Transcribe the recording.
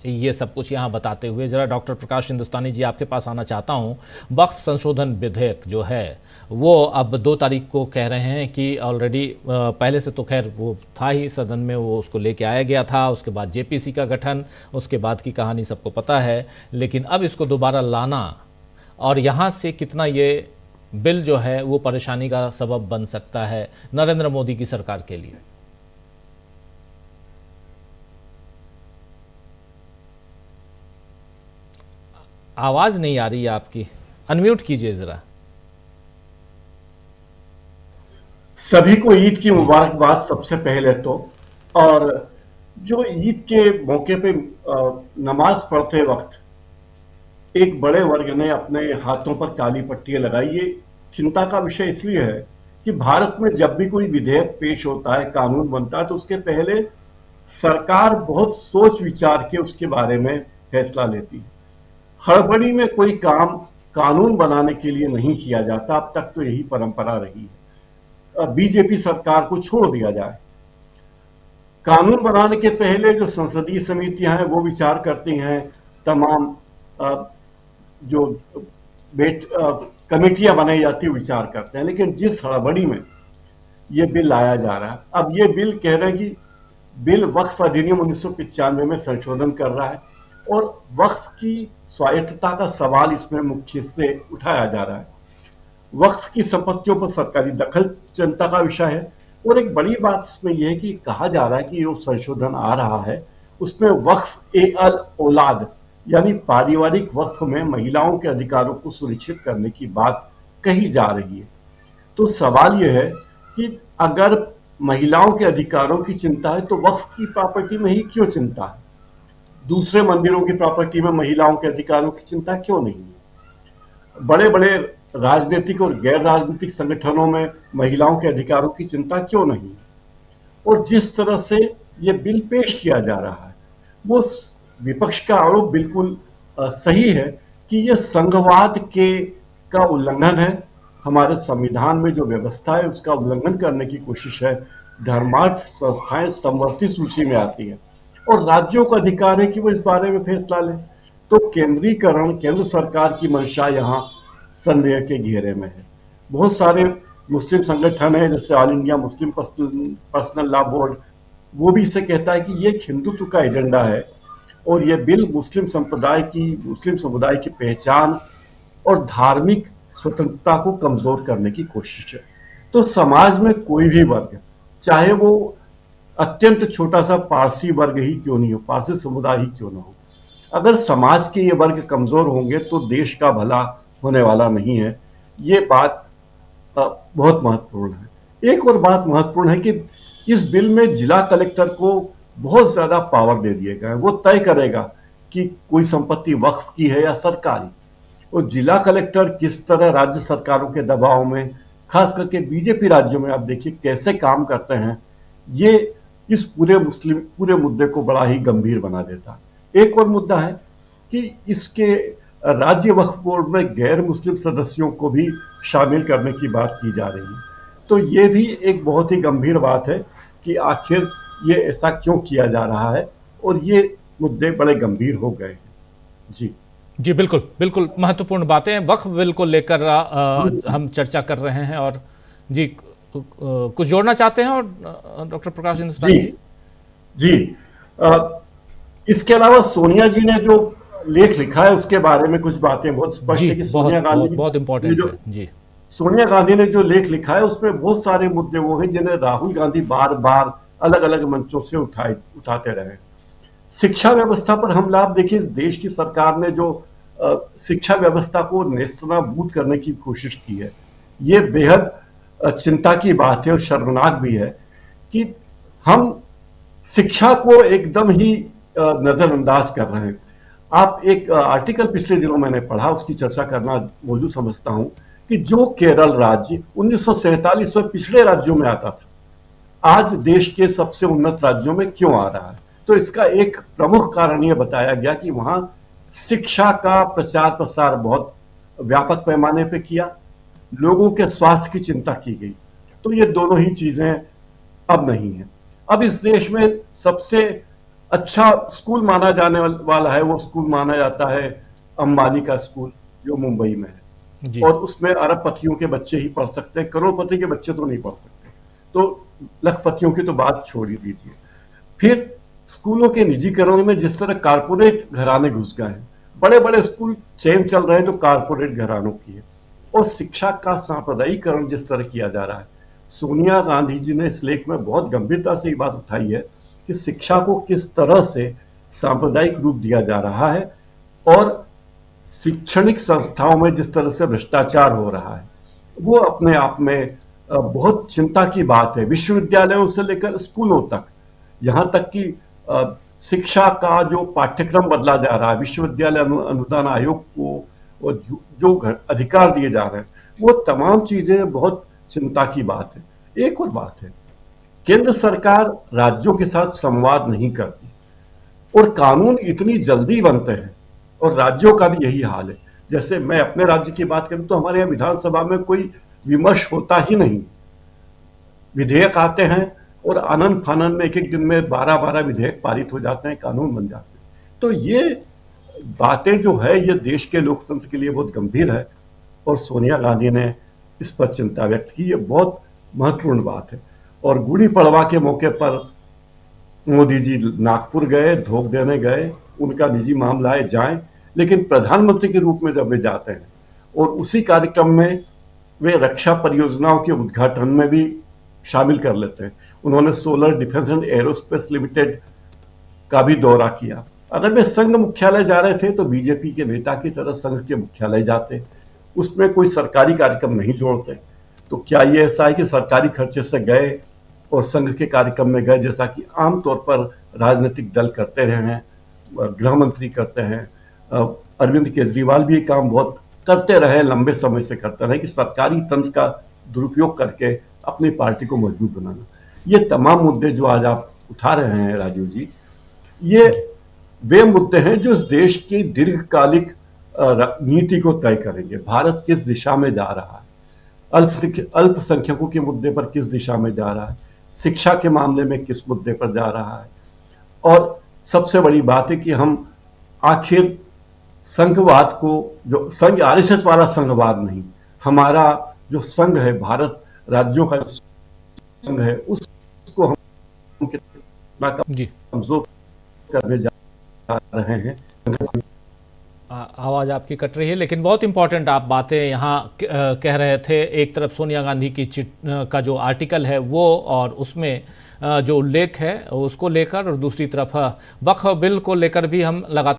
ये सब कुछ यहाँ बताते हुए जरा डॉक्टर प्रकाश हिंदुस्तानी जी आपके पास आना चाहता हूँ। वक्फ संशोधन विधेयक जो है वो अब 2 तारीख को कह रहे हैं कि ऑलरेडी पहले से तो खैर वो था ही, सदन में वो उसको लेके आया गया था, उसके बाद जेपीसी का गठन, उसके बाद की कहानी सबको पता है। लेकिन अब इसको दोबारा लाना और यहाँ से कितना ये बिल जो है वो परेशानी का सबब बन सकता है नरेंद्र मोदी की सरकार के लिए। आवाज नहीं आ रही है आपकी, अनम्यूट कीजिए जरा। सभी को ईद की जी मुबारकबाद सबसे पहले तो। और जो ईद के मौके पे नमाज पढ़ते वक्त एक बड़े वर्ग ने अपने हाथों पर काली पट्टियां लगाई, ये चिंता का विषय इसलिए है कि भारत में जब भी कोई विधेयक पेश होता है, कानून बनता है, तो उसके पहले सरकार बहुत सोच विचार के उसके बारे में फैसला लेती है। हड़बड़ी में कोई काम कानून बनाने के लिए नहीं किया जाता। अब तक तो यही परंपरा रही है। बीजेपी सरकार को छोड़ दिया जाए। कानून बनाने के पहले जो संसदीय समितियां हैं वो विचार करती हैं, तमाम जो कमेटियां बनाई जाती है विचार करते हैं। लेकिन जिस हड़बड़ी में ये बिल लाया जा रहा है, अब ये बिल कह रहे हैं कि बिल वक्फ अधिनियम 1995 में संशोधन कर रहा है और वक्फ की स्वायत्तता का सवाल इसमें मुख्य से उठाया जा रहा है। वक्फ की संपत्तियों पर सरकारी दखल चिंता का विषय है। और एक बड़ी बात इसमें यह है कि कहा जा रहा है कि जो संशोधन आ रहा है उसमें वक्फ ए अल औलाद यानी पारिवारिक वक्फ में महिलाओं के अधिकारों को सुनिश्चित करने की बात कही जा रही है। तो सवाल यह है कि अगर महिलाओं के अधिकारों की चिंता है तो वक्फ की प्रॉपर्टी में ही क्यों चिंता है? दूसरे मंदिरों की प्रॉपर्टी में महिलाओं के अधिकारों की चिंता क्यों नहीं है? बड़े बड़े राजनीतिक और गैर राजनीतिक संगठनों में महिलाओं के अधिकारों की चिंता क्यों नहीं है? और जिस तरह से ये बिल पेश किया जा रहा है वो विपक्ष का आरोप बिल्कुल सही है कि ये संघवाद के का उल्लंघन है। हमारे संविधान में जो व्यवस्था है उसका उल्लंघन करने की कोशिश है। धर्मार्थ संस्थाएं समवर्ती सूची में आती है और राज्यों का अधिकार है कि वो इस बारे में फैसला लें। तो केंद्रीकरण, केंद्र सरकार की मंशा यहाँ संदेह के घेरे में है। बहुत सारे मुस्लिम संगठन है जैसे all India Muslim personal law board, वो भी इसे कहता है कि ये एक हिंदुत्व का एजेंडा है और ये बिल मुस्लिम समुदाय की पहचान और धार्मिक स्वतंत्रता को कमजोर करने की कोशिश है। तो समाज में कोई भी वर्ग, चाहे वो अत्यंत छोटा सा पारसी वर्ग ही क्यों नहीं हो, पारसी समुदाय ही क्यों ना हो, अगर समाज के ये वर्ग कमजोर होंगे तो देश का भला होने वाला नहीं है। ये बात बहुत महत्वपूर्ण है। एक और बात महत्वपूर्ण है कि इस बिल में जिला कलेक्टर को बहुत ज्यादा पावर दे दिए गए हैं। वो तय करेगा कि कोई संपत्ति वक्फ की है या सरकारी। और जिला कलेक्टर किस तरह राज्य सरकारों के दबाव में, खास करके बीजेपी राज्यों में आप देखिए कैसे काम करते हैं, ये इस पूरे मुद्दे को बड़ा ही गंभीर बना देता। एक और मुद्दा है कि इसके राज्य वक्फ बोर्ड में गैर मुस्लिम सदस्यों को भी शामिल करने की बात की जा रही है। तो ये भी एक बहुत ही गंभीर बात है कि आखिर ये ऐसा क्यों किया जा रहा है और ये मुद्दे बड़े गंभीर हो गए हैं। जी जी, बिल्कुल बिल्कुल महत्वपूर्ण बातें वक्फ बिल को लेकर हम चर्चा कर रहे हैं। और जी कुछ जोड़ना चाहते हैं और डॉक्टर प्रकाश हिंदुस्तानी जी? जी इसके अलावा सोनिया जी ने जो लेख लिखा है उसके बारे में कुछ बातें बहुत स्पष्ट है कि सोनिया गांधी बहुत इंपॉर्टेंट है जी। सोनिया गांधी ने जो लेख लिखा है उसमें बहुत सारे मुद्दे वो हैं जिन्हें राहुल गांधी बार बार अलग अलग मंचों से उठाते रहे। शिक्षा व्यवस्था पर हमला, आप देखिए इस देश की सरकार ने जो शिक्षा व्यवस्था को नेस्तनाबूद करने की कोशिश की है, ये बेहद चिंता की बात है और शर्मनाक भी है कि हम शिक्षा को एकदम ही नजरअंदाज कर रहे हैं। आप एक आर्टिकल पिछले दिनों मैंने पढ़ा, उसकी चर्चा करना मौजूद समझता हूं कि जो केरल राज्य 1947 में पिछड़े राज्यों में आता था, आज देश के सबसे उन्नत राज्यों में क्यों आ रहा है। तो इसका एक प्रमुख कारण यह बताया गया कि वहां शिक्षा का प्रचार प्रसार बहुत व्यापक पैमाने पे किया, लोगों के स्वास्थ्य की चिंता की गई। तो ये दोनों ही चीजें अब नहीं है। अब इस देश में सबसे अच्छा स्कूल माना जाने वाला है, वो स्कूल माना जाता है अंबानी का स्कूल जो मुंबई में है, जी। और उसमें अरबपतियों के बच्चे ही पढ़ सकते हैं, करोड़पति के बच्चे तो नहीं पढ़ सकते। तो लखपतियों की तो बात छोड़ ही दीजिए। फिर स्कूलों के निजीकरण में जिस तरह कारपोरेट घराने घुस गए हैं, बड़े बड़े स्कूल चेन चल रहे हैं जो कारपोरेट घरानों की है, और शिक्षा का सांप्रदायिकरण जिस तरह किया जा रहा है। सोनिया गांधी जी ने इस लेख में बहुत गंभीरता से ये बात उठाई है कि शिक्षा को किस तरह से सांप्रदायिक रूप दिया जा रहा है, और शैक्षणिक संस्थाओं में जिस तरह से भ्रष्टाचार हो रहा है, वो अपने आप में बहुत चिंता की बात है। विश्वविद्यालयों से लेकर स्कूलों तक, यहां तक कि शिक्षा का जो पाठ्यक्रम बदला जा रहा है, विश्वविद्यालय अनुदान आयोग को जो अधिकार दिए जा रहे हैं, वो तमाम चीजें बहुत चिंता की बात है। एक और बात है, केंद्र सरकार राज्यों के साथ संवाद नहीं करती, और कानून इतनी जल्दी बनते हैं, और राज्यों का भी यही हाल है। जैसे मैं अपने राज्य की बात करूं तो हमारे यहाँ विधानसभा में कोई विमर्श होता ही नहीं, विधेयक आते हैं और आनंद फानंद में एक एक दिन में 12-12 विधेयक पारित हो जाते हैं, कानून बन जाते हैं। तो ये बातें जो है, ये देश के लोकतंत्र के लिए बहुत गंभीर है, और सोनिया गांधी ने इस पर चिंता व्यक्त की। ये बहुत महत्वपूर्ण बात है। और गुड़ी पड़वा के मौके पर मोदी जी नागपुर गए, धोख देने गए, उनका निजी मामला है, जाएं, लेकिन प्रधानमंत्री के रूप में जब वे जाते हैं और उसी कार्यक्रम में वे रक्षा परियोजनाओं के उद्घाटन में भी शामिल कर लेते हैं। उन्होंने solar defence and aerospace limited का भी दौरा किया। अगर वे संघ मुख्यालय जा रहे थे तो बीजेपी के नेता की तरह संघ के मुख्यालय जाते, उसमें कोई सरकारी कार्यक्रम नहीं जोड़ते। तो क्या ये ऐसा है कि सरकारी खर्चे से गए और संघ के कार्यक्रम में गए, जैसा कि आमतौर पर राजनीतिक दल करते रहे हैं, गृह मंत्री करते हैं, अरविंद केजरीवाल भी ये काम बहुत करते रहे, लंबे समय से करते रहे, कि सरकारी तंत्र का दुरुपयोग करके अपनी पार्टी को मजबूत बनाना। ये तमाम मुद्दे जो आज आप उठा रहे हैं राजीव जी, ये वे मुद्दे हैं जो इस देश की दीर्घकालिक नीति को तय करेंगे। भारत किस दिशा में जा रहा है, अल्पसंख्यकों के मुद्दे पर किस दिशा में जा रहा है, शिक्षा के मामले में किस मुद्दे पर जा रहा है, और सबसे बड़ी बात है कि हम आखिर संघवाद को, जो संघ आरएसएस वाला संघवाद नहीं, हमारा जो संघ है, भारत राज्यों का जो संघ है, उसको हम कितना कमजोर करने जा रहे हैं। आवाज़ आपकी कट रही है, लेकिन बहुत इंपॉर्टेंट आप बातें यहाँ कह रहे थे। एक तरफ सोनिया गांधी की का जो आर्टिकल है वो, और उसमें जो उल्लेख है उसको लेकर, और दूसरी तरफ वक्फ बिल को लेकर भी हम लगातार